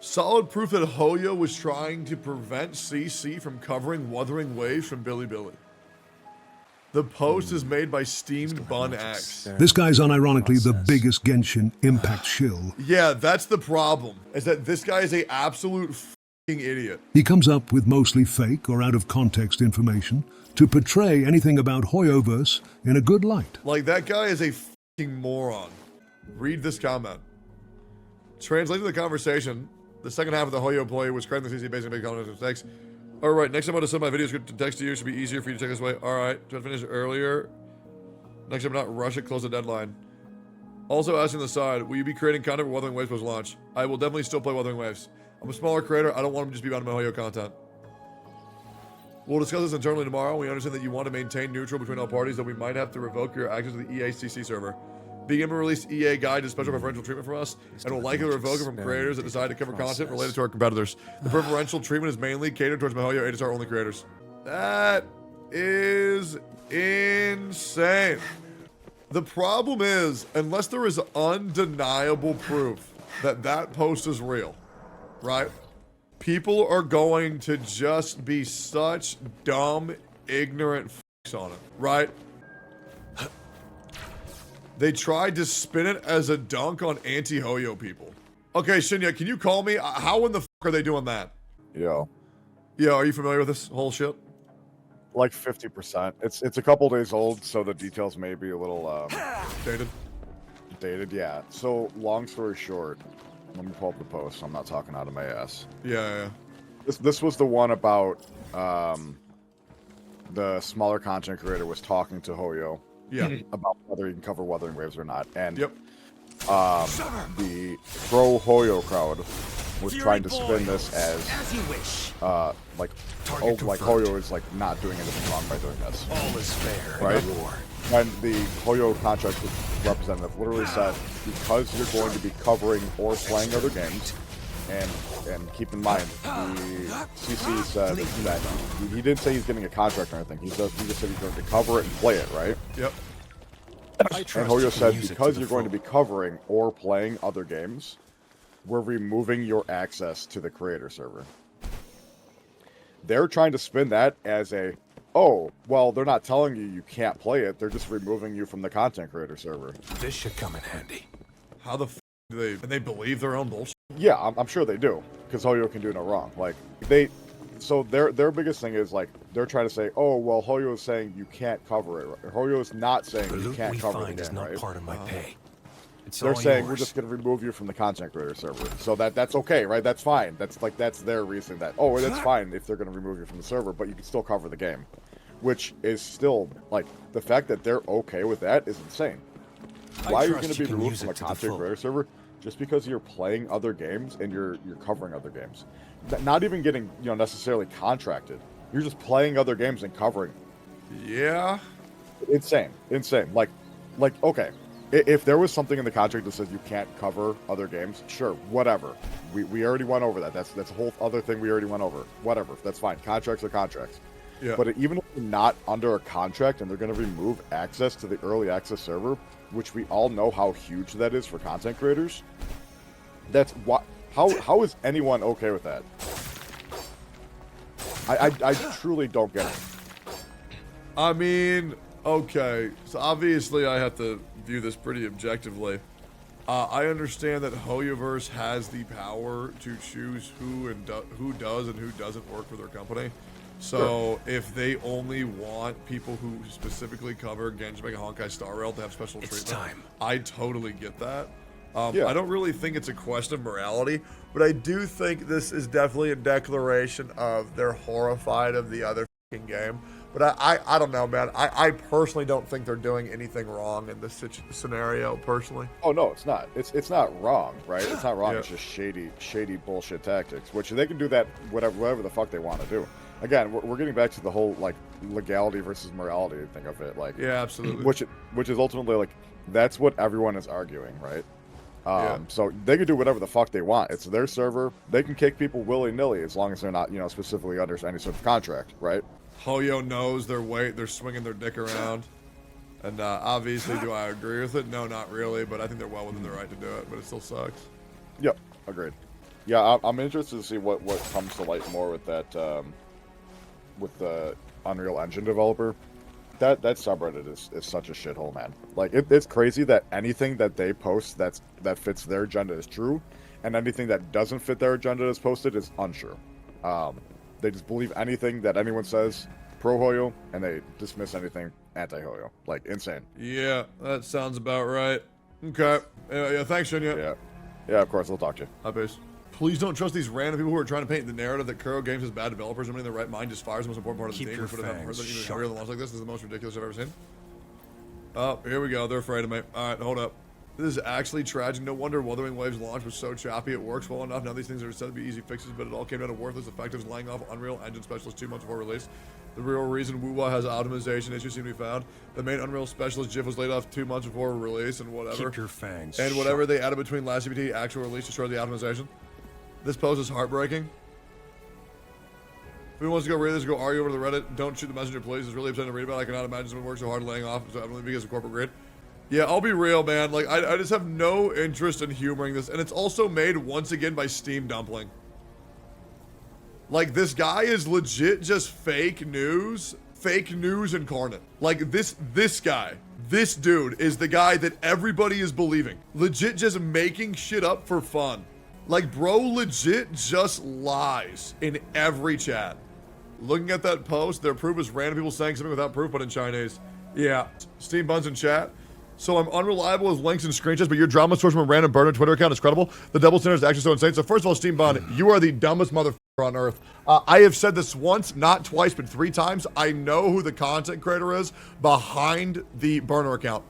Solid proof that Hoyo was trying to prevent CC from covering Wuthering Waves from Billy. The post is made by Steamed Bun X. This guy's unironically the biggest Genshin impact shill. Yeah, that's the problem, is that this guy is a absolute f***ing idiot. He comes up with mostly fake or out of context information to portray anything about Hoyoverse in a good light. Like, that guy is a f***ing moron. Read this comment. Translating the conversation, the second half of the Hoyo play was correcting the CC based on big comments and mistakes. Alright, next time I'm going to send my video script to text to you. It should be easier for you to take this way. Alright, try to finish earlier. Next time, not rush it, close the deadline. Also asking the side, will you be creating content for Wuthering Waves post launch? I will definitely still play Wuthering Waves. I'm a smaller creator. I don't want to just be bound to my Hoyo content. We'll discuss this internally tomorrow. We understand that you want to maintain neutral between all parties, that we might have to revoke your access to the EACC server. Being able to release EA guide is special preferential treatment from us, and will likely revoke it from creators that decide to cover content related to our competitors. The preferential treatment is mainly catered towards MyHoyo 8-star only creators. That is insane. The problem is, unless there is undeniable proof that that post is real, right? People are going to just be such dumb, ignorant f***s on it, right? They tried to spin it as a dunk on anti-Hoyo people. Okay, Shinya, can you call me? How in the f*** are they doing that? Yo. Yeah, are you familiar with this whole shit? Like 50%. It's a couple days old, so the details may be a little dated, yeah. So long story short, let me pull up the post. I'm not talking out of my ass. Yeah. This was the one about the smaller content creator was talking to Hoyo. Yeah. About whether he can cover Wuthering Waves or not. And yep. The pro Hoyo crowd was trying to spin this as you wish. like Hoyo is like not doing anything wrong by doing this. All is fair. Right? And the Hoyo contract representative literally said, because you're going to be covering or playing other games, and keep in mind, the CC said that he didn't say he's getting a contract or anything. He just said he's going to cover it and play it, right? Yep. And Hoyo said, because you're going to be covering or playing other games, we're removing your access to the creator server. They're trying to spin that as a, oh, well, they're not telling you can't play it. They're just removing you from the content creator server. This should come in handy. How the f do they? And they believe their own bullshit? Yeah, I'm sure they do, because Hoyo can do no wrong. Like so their biggest thing is like they're trying to say, oh well, Hoyo is saying you can't cover it. Hoyo is not saying you can't cover it. Is not part of my pay. They're saying we're just going to remove you from the content creator server, so that's okay, right? That's fine. That's their reason that that's fine if they're going to remove you from the server, but you can still cover the game, which is still like the fact that they're okay with that is insane. Why are you going to be removed from a content creator server just because you're playing other games and you're covering other games? Not even getting necessarily contracted. You're just playing other games and covering. Yeah. Insane. Like okay, if there was something in the contract that says you can't cover other games, sure, whatever. We already went over that. That's a whole other thing we already went over. Whatever, that's fine. Contracts are contracts. Yeah. But even if you're not under a contract and they're going to remove access to the early access server, which we all know how huge that is for content creators, that's what. How is anyone okay with that? I truly don't get it. I mean, okay, so obviously I have to view this pretty objectively. I understand that Hoyoverse has the power to choose who does and who doesn't work for their company. So if they only want people who specifically cover Genshin and Honkai Star Rail to have special treatment, I totally get that. I don't really think it's a question of morality, but I do think this is definitely a declaration of they're horrified of the other f***ing game. But I don't know, man. I personally don't think they're doing anything wrong in this scenario, personally. Oh, no, it's not. It's not wrong, right? It's not wrong. It's just shady bullshit tactics, which they can do that whatever the fuck they want to do. Again, we're getting back to the whole, like, legality versus morality thing of it. Like, yeah, absolutely. Which is ultimately, like, that's what everyone is arguing, right? So they can do whatever the fuck they want. It's their server. They can kick people willy-nilly as long as they're not, specifically under any sort of contract, right? Hoyo knows they're swinging their dick around. And obviously, do I agree with it? No, not really, but I think they're well within their right to do it, but it still sucks. Yep, agreed. Yeah, I'm interested to see what comes to light more with that, with the Unreal Engine developer. That subreddit is such a shithole, man. Like, it's crazy that anything that they post that fits their agenda is true, and anything that doesn't fit their agenda that's posted is unsure. They just believe anything that anyone says pro Hoyo, and they dismiss anything anti Hoyo. Like, insane. Yeah, that sounds about right. Okay. Yeah, thanks, Shinya. Yeah, of course, I'll talk to you. Hi, peace. Please don't trust these random people who are trying to paint the narrative that Kuro Games is bad developers. Somebody in their right mind just fires the most important part of the Keep team. your Which would have heard fangs that even sharp. real launch like this is the most ridiculous I've ever seen. Oh, here we go. They're afraid of me. All right, hold up. This is actually tragic. No wonder Wuthering Waves launch was so choppy. It works well enough. Now these things are said to be easy fixes, but it all came down to worthless effectives laying off Unreal Engine specialists 2 months before release. The real reason 𝙀𝙓𝙋𝘼𝙉𝘿 has optimization issues seem to be found. The main Unreal specialist GIF was laid off 2 months before release and whatever. Keep your fangs And whatever sharp. they added between last CPT actual release destroyed the optimization. This post is heartbreaking. If anyone wants to go read this, go argue over the Reddit. Don't shoot the messenger, please. It's really upsetting to read about. I cannot imagine someone works so hard laying off only because of corporate greed. Yeah, I'll be real, man. Like, I just have no interest in humoring this. And it's also made, once again, by Steam Dumpling. Like, this guy is legit just fake news incarnate. Like, this guy, this dude is the guy that everybody is believing. Legit just making shit up for fun. Like, bro legit just lies in every chat. Looking at that post, their proof is random people saying something without proof, but in Chinese. Yeah, Steam Buns in chat. So I'm unreliable with links and screenshots, but your drama source from a random burner Twitter account is credible. The double standard is actually so insane. So first of all, Steam Bun, you are the dumbest motherfucker on earth. I have said this once, not twice, but 3 times. I know who the content creator is behind the burner account.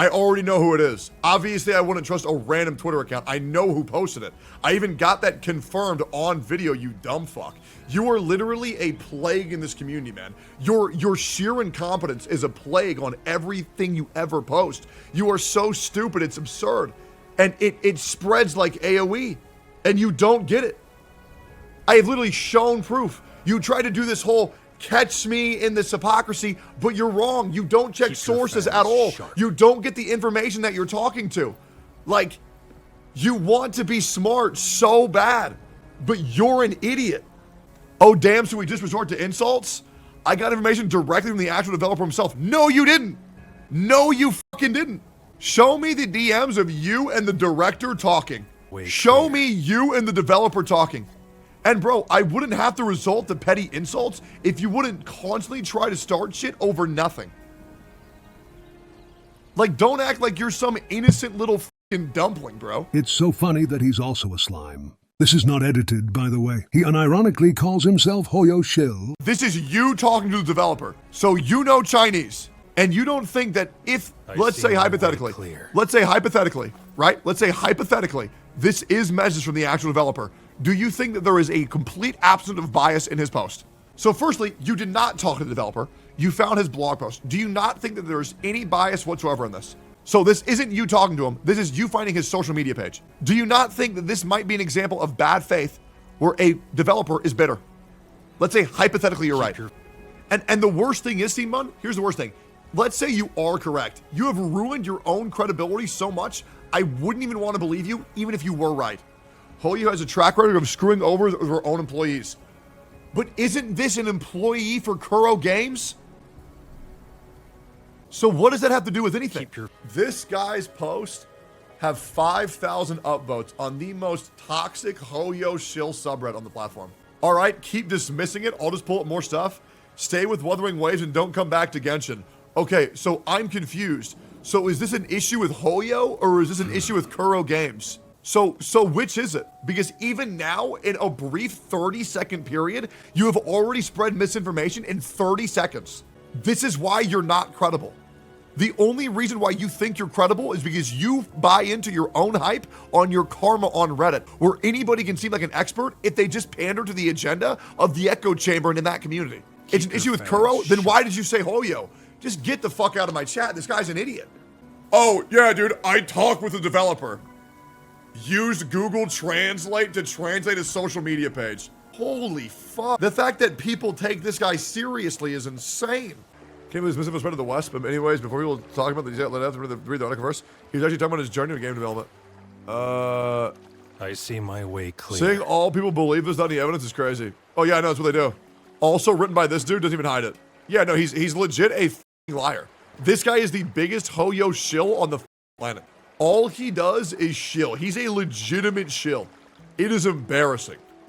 I already know who it is. Obviously, I wouldn't trust a random Twitter account. I know who posted it. I even got that confirmed on video, you dumb fuck. You are literally a plague in this community, man. Your sheer incompetence is a plague on everything you ever post. You are so stupid, it's absurd. And it spreads like AoE, and you don't get it. I have literally shown proof. You try to do this whole catch me in this hypocrisy, but you're wrong. You don't check sources at all. You don't get the information that you're talking to. Like, you want to be smart so bad, but you're an idiot. Oh, damn, so we just resort to insults? I got information directly from the actual developer himself. No, you didn't. No, you fucking didn't. Show me the DMs of you and the director talking. Show me you and the developer talking. And bro, I wouldn't have to resort to petty insults if you wouldn't constantly try to start shit over nothing. Like, don't act like you're some innocent little fucking dumpling, bro. It's so funny that he's also a slime. This is not edited, by the way. He unironically calls himself Shill. This is you talking to the developer. So you know Chinese. And you don't think that if, let's say hypothetically, right? Let's say hypothetically, this is messages from the actual developer. Do you think that there is a complete absence of bias in his post? So firstly, you did not talk to the developer. You found his blog post. Do you not think that there's any bias whatsoever in this? So this isn't you talking to him. This is you finding his social media page. Do you not think that this might be an example of bad faith where a developer is bitter? Let's say hypothetically you're right. And the worst thing is, Steam Bun, here's the worst thing. Let's say you are correct. You have ruined your own credibility so much, I wouldn't even want to believe you, even if you were right. Hoyo has a track record of screwing over their own employees. But isn't this an employee for Kuro Games? So what does that have to do with anything? This guy's post have 5,000 upvotes on the most toxic Hoyo Shill subreddit on the platform. All right, keep dismissing it. I'll just pull up more stuff. Stay with Wuthering Waves and don't come back to Genshin. Okay, so I'm confused. So is this an issue with Hoyo or is this an issue with Kuro Games? So which is it? Because even now, in a brief 30-second period, you have already spread misinformation in 30 seconds. This is why you're not credible. The only reason why you think you're credible is because you buy into your own hype on your karma on Reddit, where anybody can seem like an expert if they just pander to the agenda of the echo chamber and in that community. It's an issue with Kuro? Then why did you say Hoyo? Just get the fuck out of my chat. This guy's an idiot. Oh, yeah, dude, I talked with the developer. Used Google Translate to translate his social media page. Holy fuck. The fact that people take this guy seriously is insane. Can't believe this missing spread of the West, but anyways, before people talk about the let have to read the Hoyoverse, he was actually talking about his journey to game development. I see my way clear. Saying all people believe this without any evidence is crazy. Oh yeah, no, that's what they do. Also written by this dude, doesn't even hide it. Yeah, no, he's legit a liar. This guy is the biggest Hoyo shill on the planet. All he does is shill. He's a legitimate shill. It is embarrassing.